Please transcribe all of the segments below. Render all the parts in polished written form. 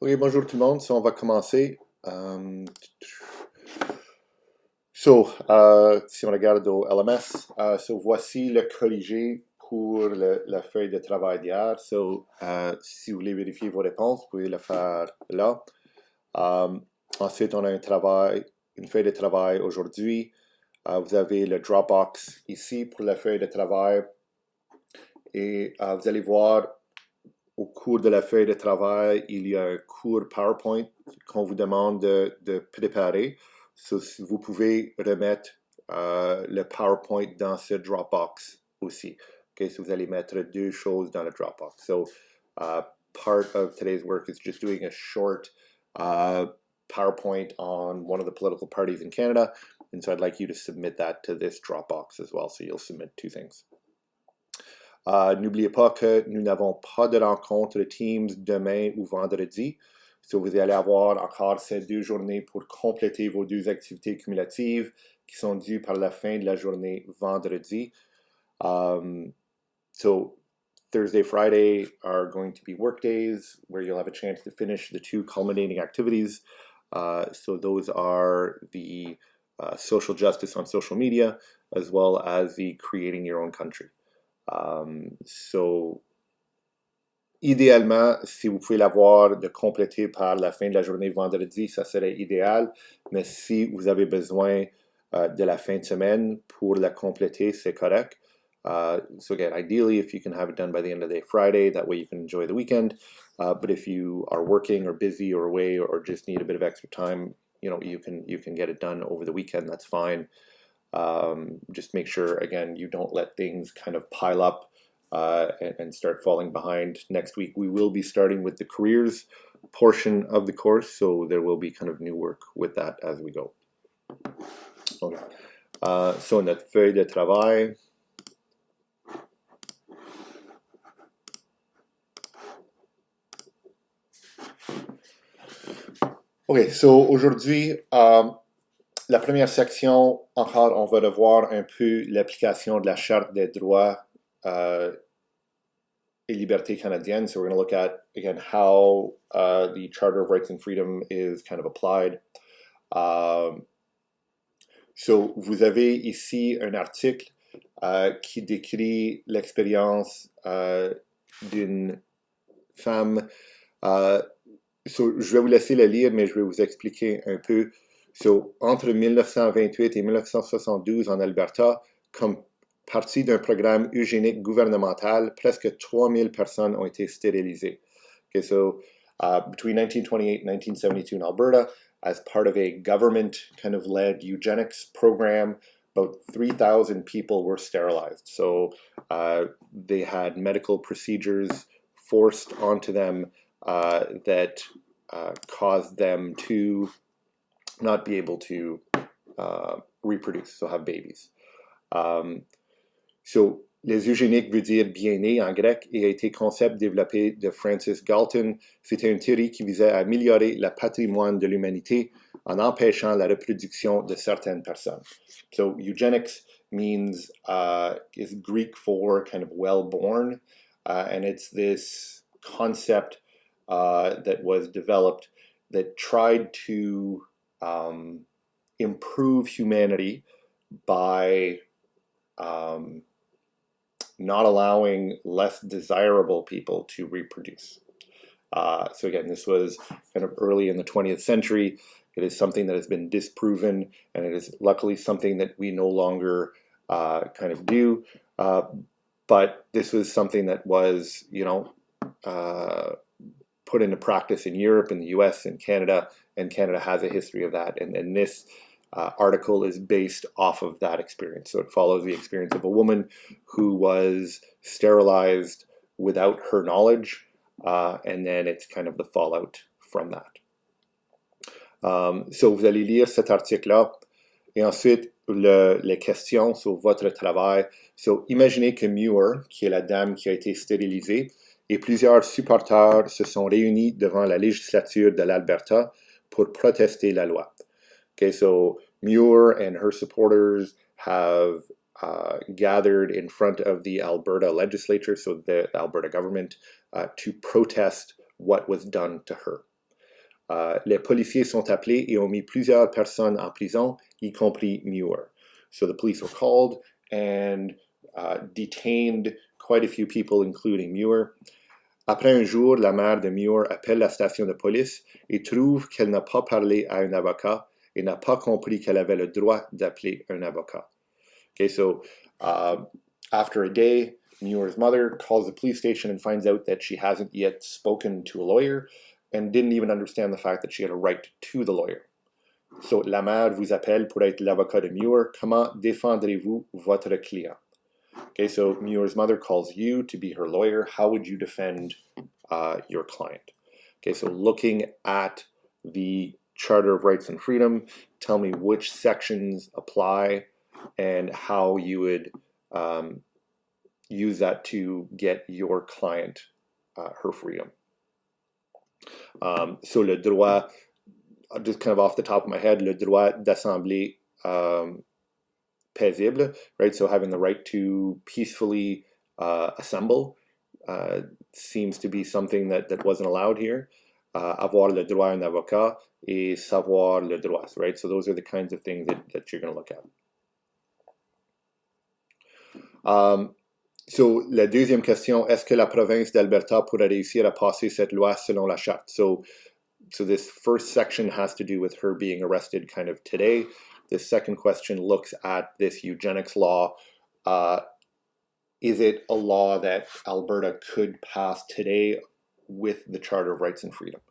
Ok, bonjour tout le monde. On va commencer. Si on regarde au LMS, voici le corrigé pour la feuille de travail d'hier. Si vous voulez vérifier vos réponses, vous pouvez le faire là. Ensuite, on a une feuille de travail aujourd'hui. Vous avez le Dropbox ici pour la feuille de travail. Et vous allez voir au cours de la feuille de travail, il y a un cours PowerPoint qu'on vous demande de préparer. Si vous pouvez remettre le PowerPoint dans ce Dropbox aussi. Okay, so vous allez mettre deux choses dans le Dropbox. Part of today's work is just doing a short PowerPoint on one of the political parties in Canada. And so I'd like you to submit that to this Dropbox as well. So you'll submit two things. N'oubliez pas que nous n'avons pas de rencontre Teams demain ou vendredi. Vous allez avoir encore ces 2 journées pour compléter vos 2 activités cumulatives qui sont dues par la fin de la journée vendredi. Thursday, Friday are going to be work days where you'll have a chance to finish the 2 culminating activities. Those are the social justice on social media as well as the creating your own country. Idéalement, si vous pouvez l'avoir de compléter par la fin de la journée vendredi, ça serait idéal. Mais si vous avez besoin de la fin de semaine pour la compléter, c'est correct. Again, ideally, if you can have it done by the end of the day Friday, that way you can enjoy the weekend. But if you are working or busy or away or just need a bit of extra time, you can get it done over the weekend. That's fine. Just make sure, again, you don't let things kind of pile up and start falling behind. Next week, we will be starting with the careers portion of the course, so there will be kind of new work with that as we go. Okay. Notre feuille de travail. Okay, aujourd'hui, la première section, encore, on va revoir un peu l'application de la Charte des droits et libertés canadiennes. So we're going to look at, again, how the Charter of Rights and Freedom is kind of applied. Vous avez ici un article qui décrit l'expérience d'une femme. Je vais vous laisser le lire, mais je vais vous expliquer un peu. Entre 1928 et 1972 en Alberta, comme partie d'un programme eugénique gouvernemental, presque 3000 personnes ont été stérilisées. Okay, between 1928 and 1972 in Alberta, as part of a government kind of led eugenics program, about 3,000 people were sterilized. They had medical procedures forced onto them that caused them to not be able to reproduce, so have babies. Les eugéniques veut dire bien-né en grec et a été concept développé de Francis Galton. C'était une théorie qui visait à améliorer le patrimoine de l'humanité en empêchant la reproduction de certaines personnes. Eugenics means is Greek for kind of well-born, and it's this concept that was developed that tried to improve humanity by not allowing less desirable people to reproduce. Again, this was kind of early in the 20th century. It is something that has been disproven, and it is luckily something that we no longer kind of do. But this was something that was, put into practice in Europe, in the US, in Canada, and Canada has a history of that. And this article is based off of that experience. So it follows the experience of a woman who was sterilized without her knowledge, and then it's kind of the fallout from that. Vous allez lire cet article-là, et ensuite les questions sur votre travail. Imaginez que Muir, qui est la dame qui a été stérilisée, et plusieurs supporters se sont réunis devant la législature de l'Alberta pour protester la loi. Okay, so Muir and her supporters have gathered in front of the Alberta legislature, so the Alberta government, to protest what was done to her. Les policiers sont appelés et ont mis plusieurs personnes en prison, y compris Muir. So the police were called and detained quite a few people, including Muir. Après un jour, la mère de Muir appelle la station de police et trouve qu'elle n'a pas parlé à un avocat et n'a pas compris qu'elle avait le droit d'appeler un avocat. Okay, so after a day, Muir's mother calls the police station and finds out that she hasn't yet spoken to a lawyer and didn't even understand the fact that she had a right to the lawyer. So, la mère vous appelle pour être l'avocat de Muir. Comment défendrez-vous votre client? Okay, so Muir's mother calls you to be her lawyer. How would you defend your client? Okay, so looking at the Charter of Rights and Freedom, tell me which sections apply and how you would use that to get your client her freedom. So le droit, just kind of off the top of my head, le droit d'assemblée paisible, right? So having the right to peacefully assemble seems to be something that wasn't allowed here. Avoir le droit à un avocat et savoir le droit, right? So those are the kinds of things that you're going to look at. So, la deuxième question, est-ce que la province d'Alberta pourrait réussir à passer cette loi selon la charte? So this first section has to do with her being arrested kind of today. The second question looks at this eugenics law. Is it a law that Alberta could pass today with the Charter of Rights and Freedom?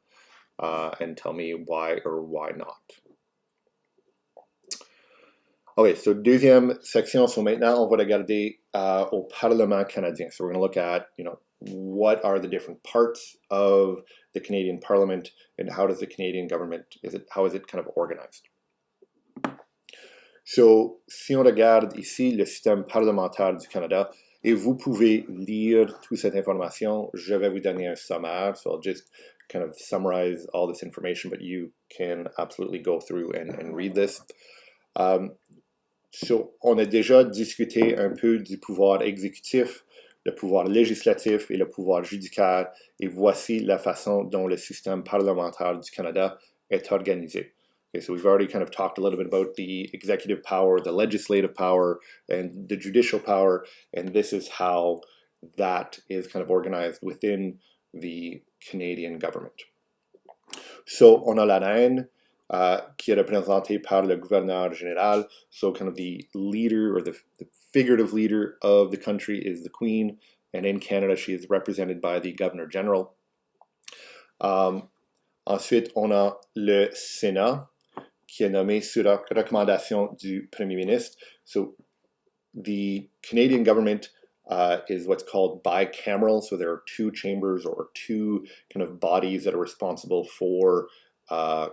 And tell me why or why not. Okay, so deuxième section, so maintenant on va regarder au Parlement canadien. So we're going to look at, what are the different parts of the Canadian Parliament and how does the Canadian government, how is it kind of organized? So, si on regarde ici le système parlementaire du Canada, et vous pouvez lire toute cette information, je vais vous donner un sommaire, so I'll just kind of summarize all this information, but you can absolutely go through and read this. So, on a déjà discuté un peu du pouvoir exécutif, le pouvoir législatif et le pouvoir judiciaire, et voici la façon dont le système parlementaire du Canada est organisé. Okay, so we've already kind of talked a little bit about the executive power, the legislative power, and the judicial power, and this is how that is kind of organized within the Canadian government. So, on a la reine, qui est représentée par le gouverneur général, so kind of the leader or the figurative leader of the country is the Queen, and in Canada she is represented by the Governor General. Ensuite, on a le Sénat, qui est nommé sur recommandation du Premier ministre. So the Canadian government is what's called bicameral, so there are two chambers or two kind of bodies that are responsible for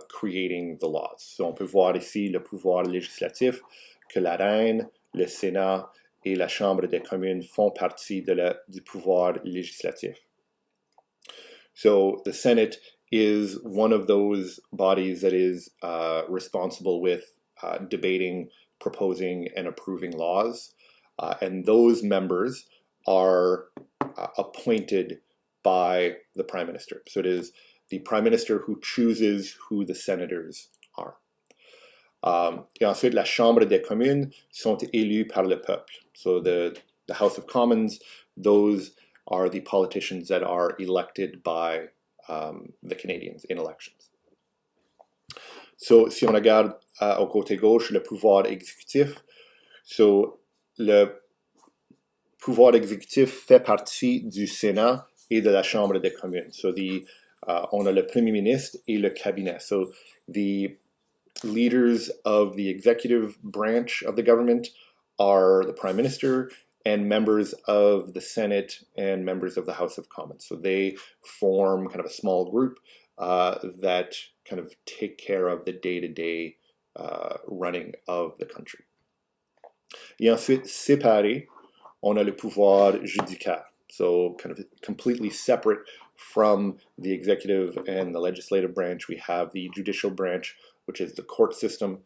creating the laws. So on peut voir ici le pouvoir législatif, que la reine, le Sénat et la Chambre des communes font partie du pouvoir législatif. So the Senate is one of those bodies that is responsible with debating, proposing, and approving laws. And those members are appointed by the Prime Minister. So it is the Prime Minister who chooses who the senators are. Et ensuite, la Chambre des communes sont élus par le peuple. So the House of Commons, those are the politicians that are elected by the Canadians in elections. So, si on regarde au côté gauche, le pouvoir exécutif, so le pouvoir exécutif fait partie du Sénat et de la Chambre des communes. So on a le Premier ministre et le cabinet. So the leaders of the executive branch of the government are the Prime Minister and members of the Senate and members of the House of Commons. So they form kind of a small group that kind of take care of the day-to-day running of the country. Et ensuite, séparé, on a le pouvoir judiciaire. So kind of completely separate from the executive and the legislative branch, we have the judicial branch, which is the court system.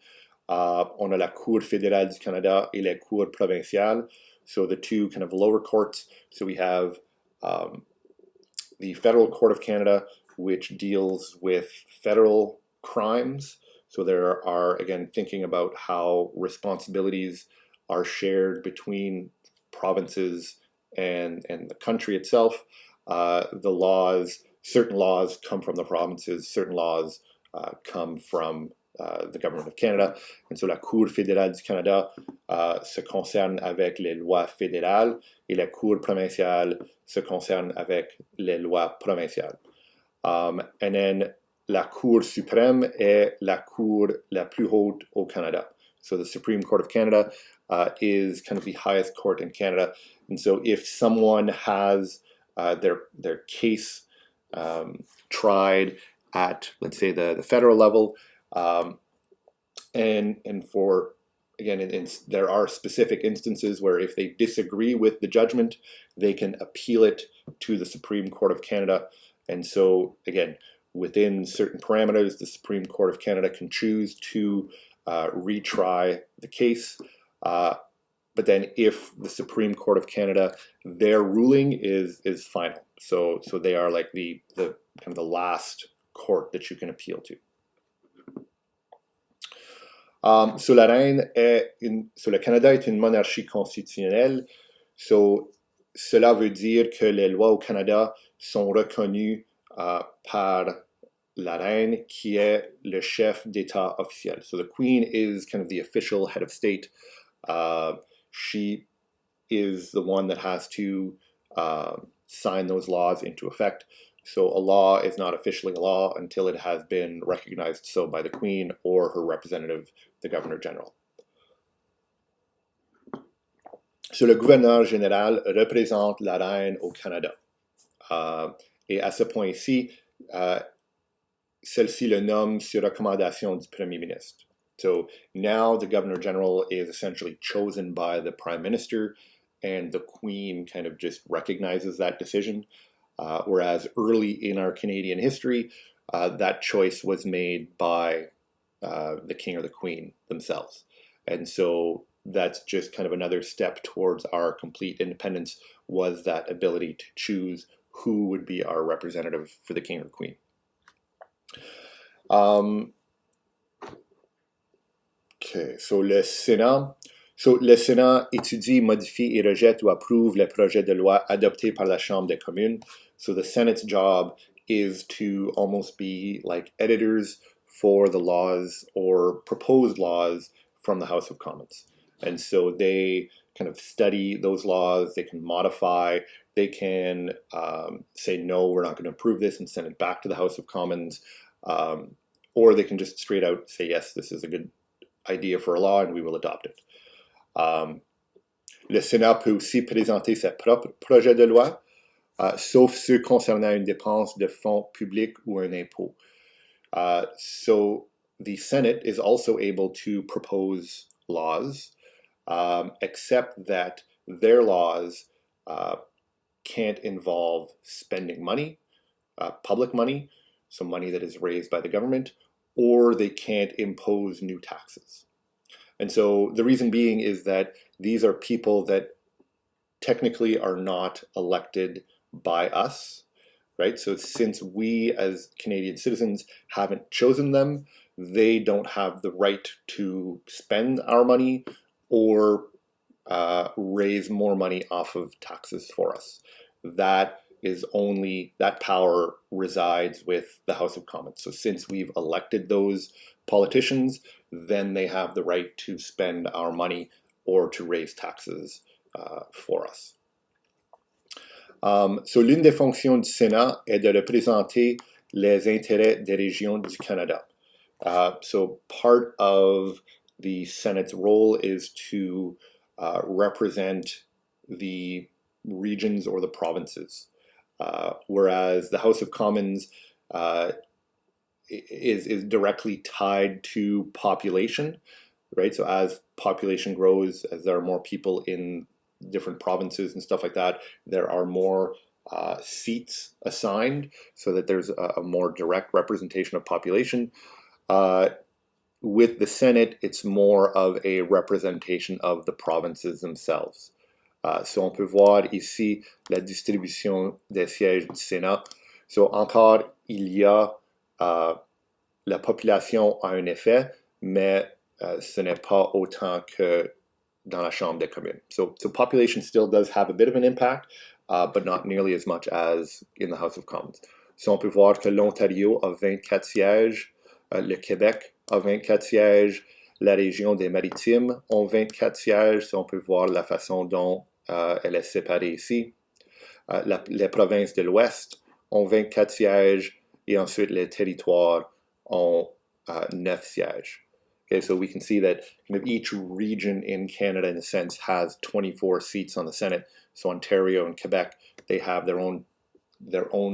On a la Cour fédérale du Canada et la Cour provinciale. So the two kind of lower courts. So we have the Federal Court of Canada, which deals with federal crimes. So there are, again, thinking about how responsibilities are shared between provinces and the country itself. Certain laws come from the provinces, certain laws come from the government of Canada. And so la Cour fédérale du Canada se concerne avec les lois fédérales et la Cour provinciale se concerne avec les lois provinciales. And then la Cour suprême est la cour la plus haute au Canada. So the Supreme Court of Canada is kind of the highest court in Canada. And so if someone has their case tried at, let's say, the federal level, and for, again, there are specific instances where if they disagree with the judgment, they can appeal it to the Supreme Court of Canada. And so, again, within certain parameters, the Supreme Court of Canada can choose to retry the case. But then if the Supreme Court of Canada, their ruling is final. So they are like the kind of the last court that you can appeal to. So la reine so le Canada est une monarchie constitutionnelle. So cela veut dire que les lois au Canada sont reconnues par la reine, qui est le chef d'État officiel. So the Queen is kind of the official head of state. She is the one that has to sign those laws into effect. So a law is not officially a law until it has been recognized so by the Queen or her representative, the Governor General. So le gouverneur général représente la reine au Canada. Et à ce point-ci, celle-ci le nomme sur recommandation du Premier ministre. So now the Governor General is essentially chosen by the Prime Minister, and the Queen kind of just recognizes that decision. Whereas early in our Canadian history, that choice was made by the King or the Queen themselves. And so that's just kind of another step towards our complete independence, was that ability to choose who would be our representative for the King or Queen. Okay, so le Sénat. So le Sénat étudie, modifie et rejette ou approuve les projets de loi adoptés par la Chambre des communes. So the Senate's job is to almost be like editors for the laws or proposed laws from the House of Commons. And so they kind of study those laws, they can modify, they can say, no, we're not going to approve this and send it back to the House of Commons. Or they can just straight out say, yes, this is a good idea for a law and we will adopt it. Le Sénat peut aussi présenter ses propres projets de loi, sauf ceux concernant une dépense de fonds publics ou un impôt. So the Senate is also able to propose laws, except that their laws can't involve spending money, public money, so money that is raised by the government, or they can't impose new taxes. And so the reason being is that these are people that technically are not elected by us, right? So since we as Canadian citizens haven't chosen them, they don't have the right to spend our money or raise more money off of taxes for us. That power resides with the House of Commons. So since we've elected those politicians, then they have the right to spend our money or to raise taxes for us. So l'une des fonctions du Sénat est de représenter les intérêts des régions du Canada. So part of the Senate's role is to represent the regions or the provinces, whereas the House of Commons is directly tied to population, right? So as population grows, as there are more people in different provinces and stuff like that, there are more seats assigned so that there's a more direct representation of population. With the Senate, it's more of a representation of the provinces themselves. So on peut voir ici la distribution des sièges du Sénat. So encore, il y a la population a un effet, mais ce n'est pas autant que dans la Chambre des communes. So population still does have a bit of an impact, but not nearly as much as in the House of Commons. So on peut voir que l'Ontario a 24 sièges, le Québec a 24 sièges, la région des Maritimes ont 24 sièges, so on peut voir la façon dont elle est séparée ici. Les provinces de l'Ouest ont 24 sièges, et ensuite les territoires ont 9 sièges. Okay, so we can see that kind of each region in Canada, in a sense, has 24 seats on the Senate. So Ontario and Quebec, they have their own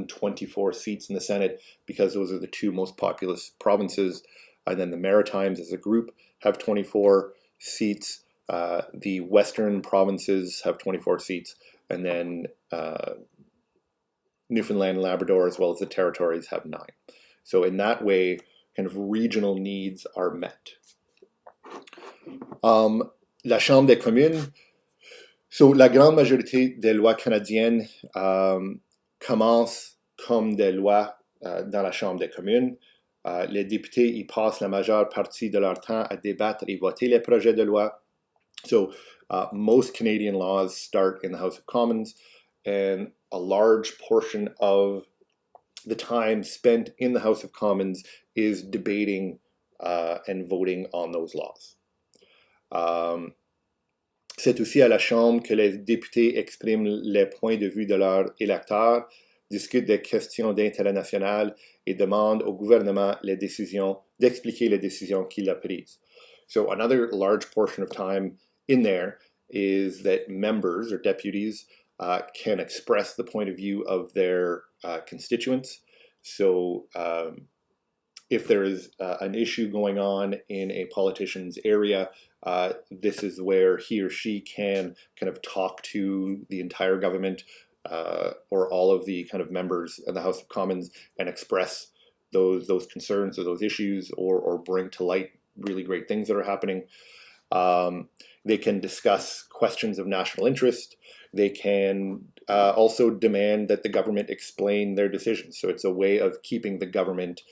24 seats in the Senate because those are the two most populous provinces. And then the Maritimes as a group have 24 seats. The Western provinces have 24 seats. And then Newfoundland and Labrador, as well as the territories, have 9. So in that way, kind of regional needs are met. La Chambre des communes. So la grande majorité des lois canadiennes commencent comme des lois dans la Chambre des communes. Les députés y passent la majeure partie de leur temps à débattre et voter les projets de loi. So most Canadian laws start in the House of Commons, and a large portion of the time spent in the House of Commons is debating and voting on those laws. C'est aussi à la Chambre que les députés expriment les points de vue de leurs électeurs, discutent des questions d'intérêt national et demandent au gouvernement d'expliquer les décisions qu'il a prises. So another large portion of time in there is that members or deputies can express the point of view of their constituents. So if there is an issue going on in a politician's area, this is where he or she can kind of talk to the entire government or all of the kind of members in the House of Commons and express those concerns or those issues, or bring to light really great things that are happening. They can discuss questions of national interest. They can also demand that the government explain their decisions. So it's a way of keeping the government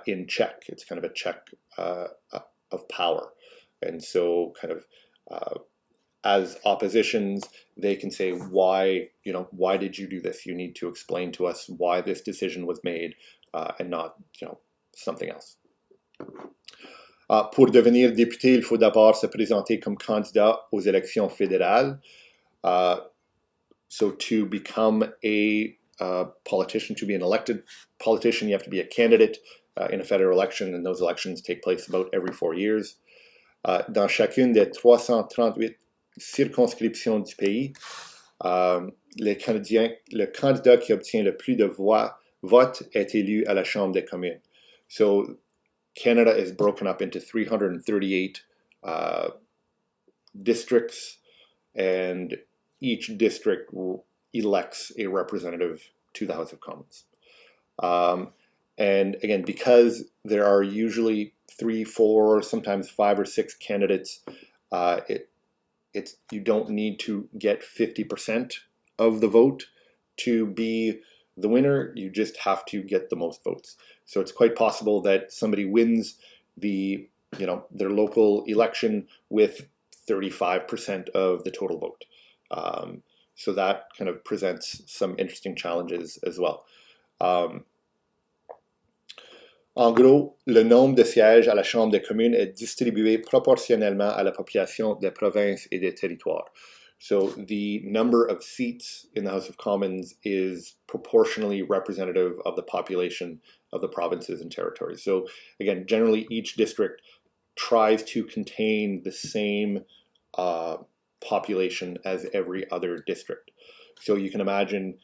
in check. It's kind of a check of power. And so kind of as oppositions, they can say, why did you do this? You need to explain to us why this decision was made and not, something else. Pour devenir député, il faut d'abord se présenter comme candidat aux élections fédérales. So to become a politician, to be an elected politician, you have to be a candidate in a federal election, and those elections take place about every 4 years. Dans chacune des 338 circonscriptions du pays, le candidat qui obtient le plus de votes est élu à la Chambre des communes. So Canada is broken up into 338 districts, and each district elects a representative to the House of Commons. And again, because there are usually 3, 4, sometimes 5 or 6 candidates, you don't need to get 50% of the vote to be the winner. You just have to get the most votes. So it's quite possible that somebody wins their local election with 35% of the total vote. So that kind of presents some interesting challenges as well. En gros, le nombre de sièges à la Chambre des communes est distribué proportionnellement à la population des provinces et des territoires. So the number of seats in the House of Commons is proportionally representative of the population of the provinces and territories. So again, generally each district tries to contain the same population as every other district. So you can imagine,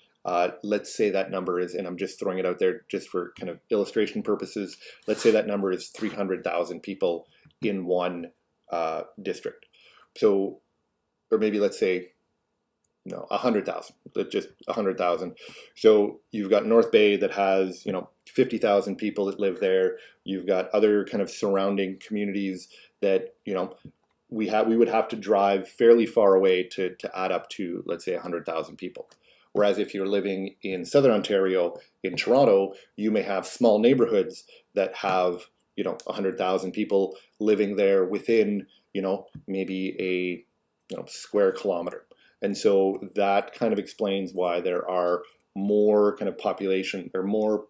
let's say that number is, and I'm just throwing it out there just for kind of illustration purposes, let's say that number is 300,000 people in one district. So, or maybe let's say, 100,000, just 100,000. So you've got North Bay that has, 50,000 people that live there. You've got other kind of surrounding communities that, we would have to drive fairly far away to add up to, let's say, 100,000 people. Whereas if you're living in Southern Ontario, in Toronto, you may have small neighborhoods that have, 100,000 people living there within, maybe a, square kilometer. And so that kind of explains why there are more kind of population or more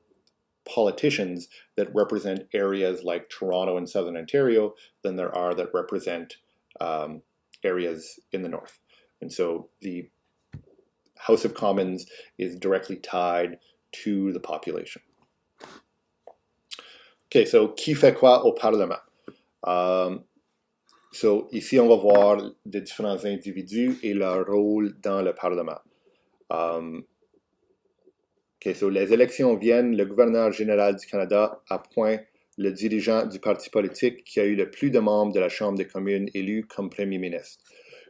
politicians that represent areas like Toronto and Southern Ontario than there are that represent areas in the north. And so the House of Commons is directly tied to the population. Okay, so qui fait quoi au Parlement? So ici, on va voir les différents individus et leur rôle dans le Parlement. Okay, so les élections viennent, le gouverneur général du Canada appointe le dirigeant du parti politique qui a eu le plus de membres de la Chambre des communes élus comme premier ministre.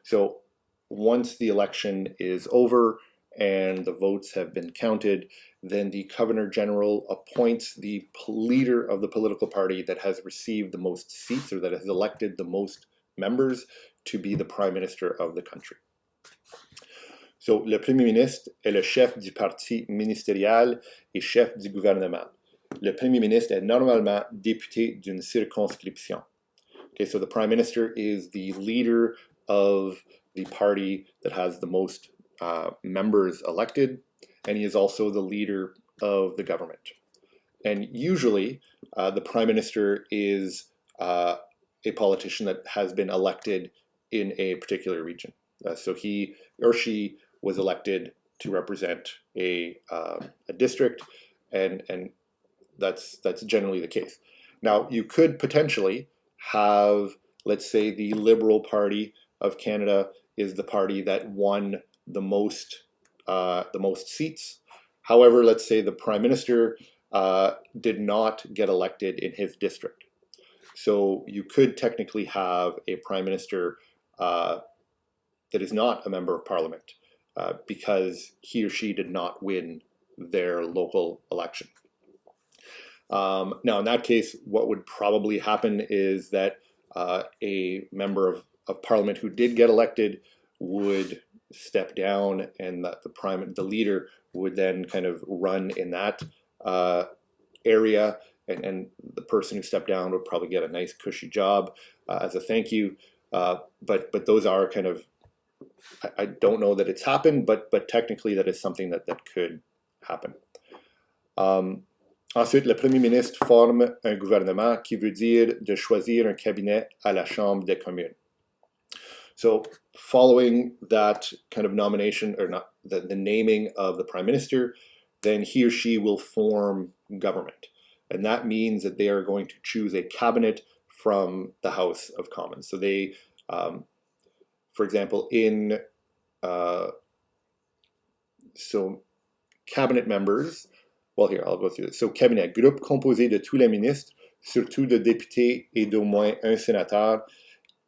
So once the election is over and the votes have been counted, then the Governor General appoints the leader of the political party that has received the most seats or that has elected the most members to be the Prime Minister of the country. So, le Premier ministre est le chef du parti ministériel et chef du gouvernement. Le Premier ministre est normalement député d'une circonscription. Okay, so the Prime Minister is the leader of the party that has the most members elected, and he is also the leader of the government. And usually, the Prime Minister is a politician that has been elected in a particular region. So he or she was elected to represent a district, and that's generally the case. Now, you could potentially have, let's say, the Liberal Party of Canada is the party that won the most seats. However, let's say the Prime Minister did not get elected in his district. So you could technically have a Prime Minister that is not a member of Parliament because he or she did not win their local election. Now, in that case, what would probably happen is that a member of Parliament who did get elected would step down, and that the leader would then kind of run in that area, and the person who stepped down would probably get a nice cushy job as a thank you. But those are kind of, I don't know that it's happened, but technically that is something that could happen. Ensuite, le Premier ministre forme un gouvernement qui veut dire de choisir un cabinet à la Chambre des communes. So following that kind of nomination, or not the naming of the Prime Minister, then he or she will form government. And that means that they are going to choose a cabinet from the House of Commons. So they, for example, so cabinet members, well, here, I'll go through this. So, cabinet, groupe composé de tous les ministres, surtout de députés et d'au moins un sénateur.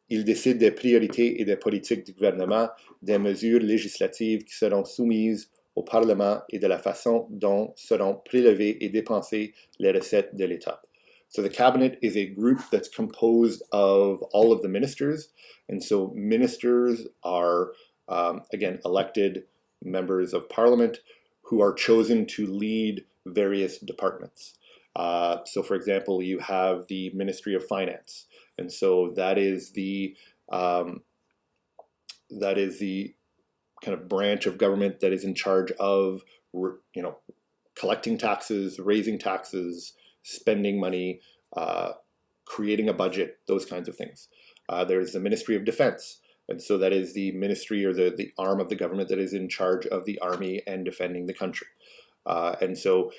Il décide des priorités et des politiques du gouvernement, des mesures législatives qui seront soumises au Parlement et de la façon dont seront prélevées et dépensées les recettes de l'État. So the cabinet is a group that's composed of all of the ministers. And so ministers are, again, elected members of Parliament who are chosen to lead various departments. So, for example, you have the Ministry of Finance, and so that is the kind of branch of government that is in charge of, collecting taxes, raising taxes, spending money, creating a budget, those kinds of things. There's the Ministry of Defense, and so that is the ministry or the arm of the government that is in charge of the army and defending the country. And so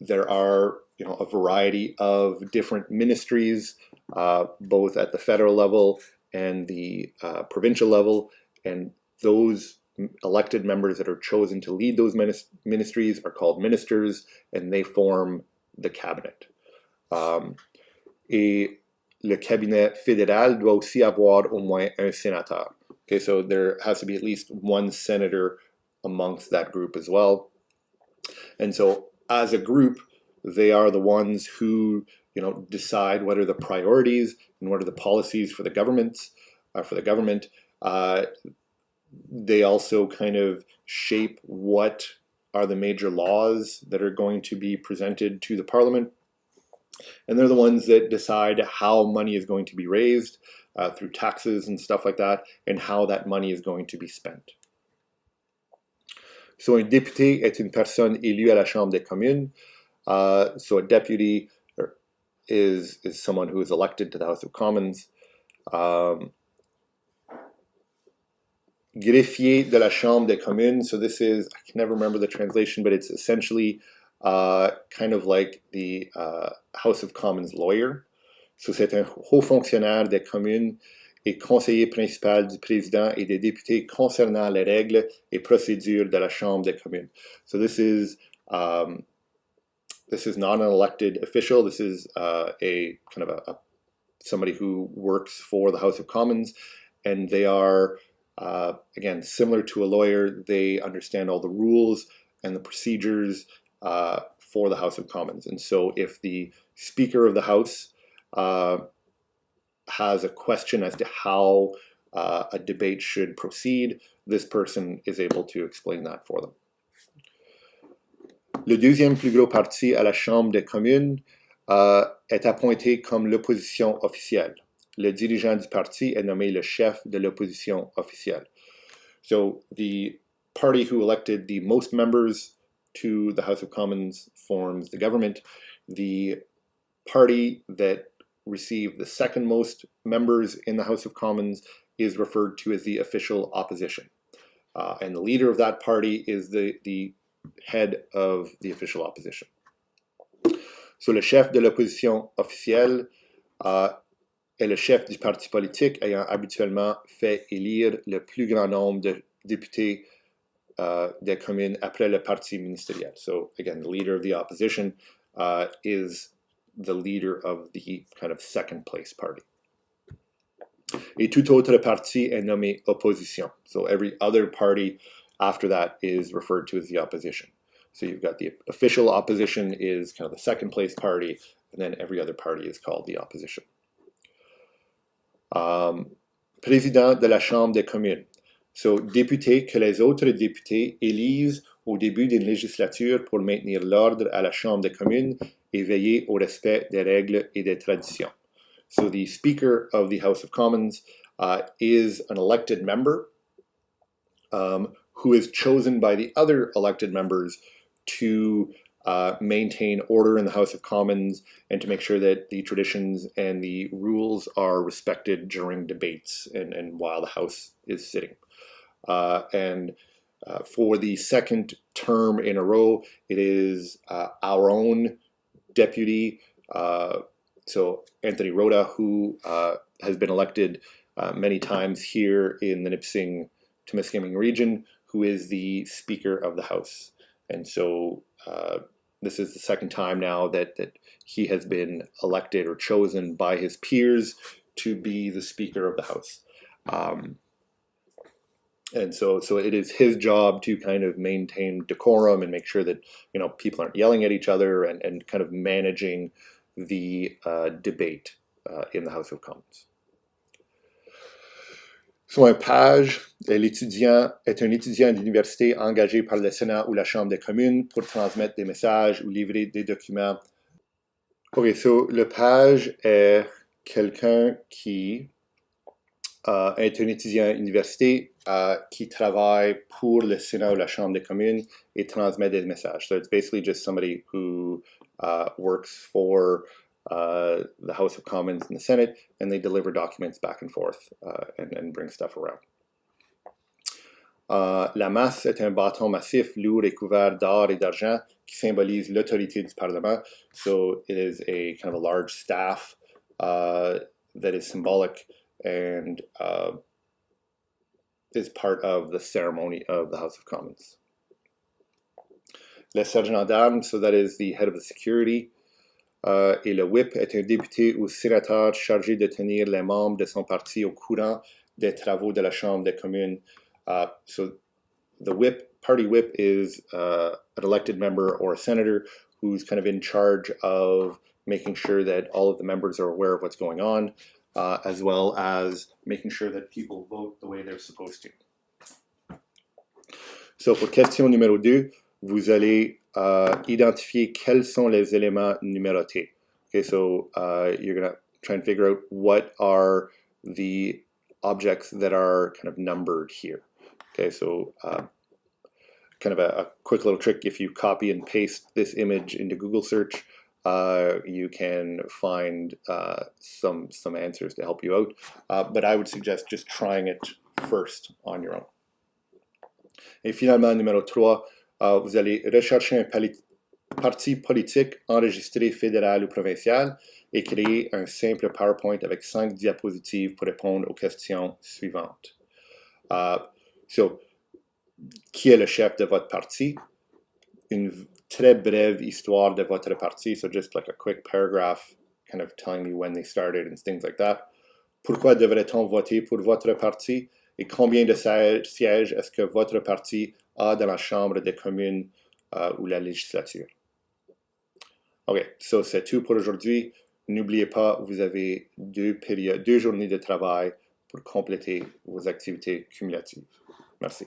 there are, a variety of different ministries, both at the federal level and the provincial level, and those elected members that are chosen to lead those ministries are called ministers, and they form the cabinet. Et le cabinet fédéral doit aussi avoir au moins un sénateur. Okay, so there has to be at least one senator amongst that group as well. And so as a group, they are the ones who, decide what are the priorities and what are the policies for the government. They also kind of shape what are the major laws that are going to be presented to the Parliament. And they're the ones that decide how money is going to be raised through taxes and stuff like that, and how that money is going to be spent. So un député est une personne élue à la Chambre des communes. So a deputy is someone who is elected to the House of Commons. Greffier de la Chambre des communes. So this is, I can never remember the translation, but it's essentially kind of like the House of Commons lawyer. So c'est un haut fonctionnaire des communes et conseiller principal du président et des députés concernant les règles et procédures de la Chambre des communes. So this is not an elected official. This is a kind of somebody who works for the House of Commons, and they are again similar to a lawyer. They understand all the rules and the procedures for the House of Commons. And so if the Speaker of the House has a question as to how a debate should proceed, this person is able to explain that for them. Le deuxième plus gros parti à la Chambre des communes est appointé comme l'opposition officielle. Le dirigeant du parti est nommé le chef de l'opposition officielle. So the party who elected the most members to the House of Commons forms the government. The party that received the second most members in the House of Commons is referred to as the official opposition. And the leader of that party is the head of the official opposition. So le chef de l'opposition officielle est le chef du parti politique ayant habituellement fait élire le plus grand nombre de députés des communes après le parti ministériel. So again, the leader of the opposition is the leader of the kind of second place party. Et tout autre parti est nommé opposition. So every other party after that is referred to as the opposition. So you've got the official opposition is kind of the second place party, and then every other party is called the opposition. Président de la Chambre des communes. So député que les autres députés élisent au début d'une législature pour maintenir l'ordre à la Chambre des communes et veiller au respect des règles et des traditions. So the Speaker of the House of Commons is an elected member who is chosen by the other elected members to maintain order in the House of Commons and to make sure that the traditions and the rules are respected during debates and while the House is sitting. For the second term in a row, it is our own deputy, so Anthony Rhoda, who has been elected many times here in the Nipissing-Témiscamingue region, who is the Speaker of the House. And so this is the second time now that he has been elected or chosen by his peers to be the Speaker of the House. And so it is his job to kind of maintain decorum and make sure that people aren't yelling at each other and kind of managing the debate in the House of Commons. So un page est un étudiant d'université engagé par le Sénat ou la Chambre des communes pour transmettre des messages ou livrer des documents. Ok, so le page est quelqu'un qui est un étudiant à l'université qui travaille pour le Sénat ou la Chambre des communes et transmet des messages. So it's basically just somebody who works for the House of Commons and the Senate, and they deliver documents back and forth and bring stuff around. La masse est un bâton massif, lourd et couvert d'or et d'argent qui symbolise l'autorité du Parlement. So it is a kind of a large staff that is symbolic and is part of the ceremony of the House of Commons. Le sergent d'armes, so that is the head of the security. Et le whip est un député ou sénateur chargé de tenir les membres de son parti au courant des travaux de la Chambre des communes. So the party whip is an elected member or a senator who's kind of in charge of making sure that all of the members are aware of what's going on, as well as making sure that people vote the way they're supposed to. So, pour question numéro 2, vous allez identifier quels sont les éléments numérotés. Okay, so you're going to try and figure out what are the objects that are kind of numbered here. Okay, so kind of a quick little trick, if you copy and paste this image into Google search, you can find some answers to help you out, but I would suggest just trying it first on your own. Et finalement, numéro 3, vous allez rechercher un parti politique enregistré fédéral ou provincial et créer un simple PowerPoint avec 5 diapositives pour répondre aux questions suivantes. So, qui est le chef de votre parti? Une très brève histoire de votre parti, so just like a quick paragraph kind of telling me when they started and things like that. Pourquoi devrait-on voter pour votre parti? Et combien de sièges est-ce que votre parti a dans la Chambre des communes ou la législature? OK, so c'est tout pour aujourd'hui. N'oubliez pas, vous avez 2 journées de travail pour compléter vos activités cumulatives. Merci.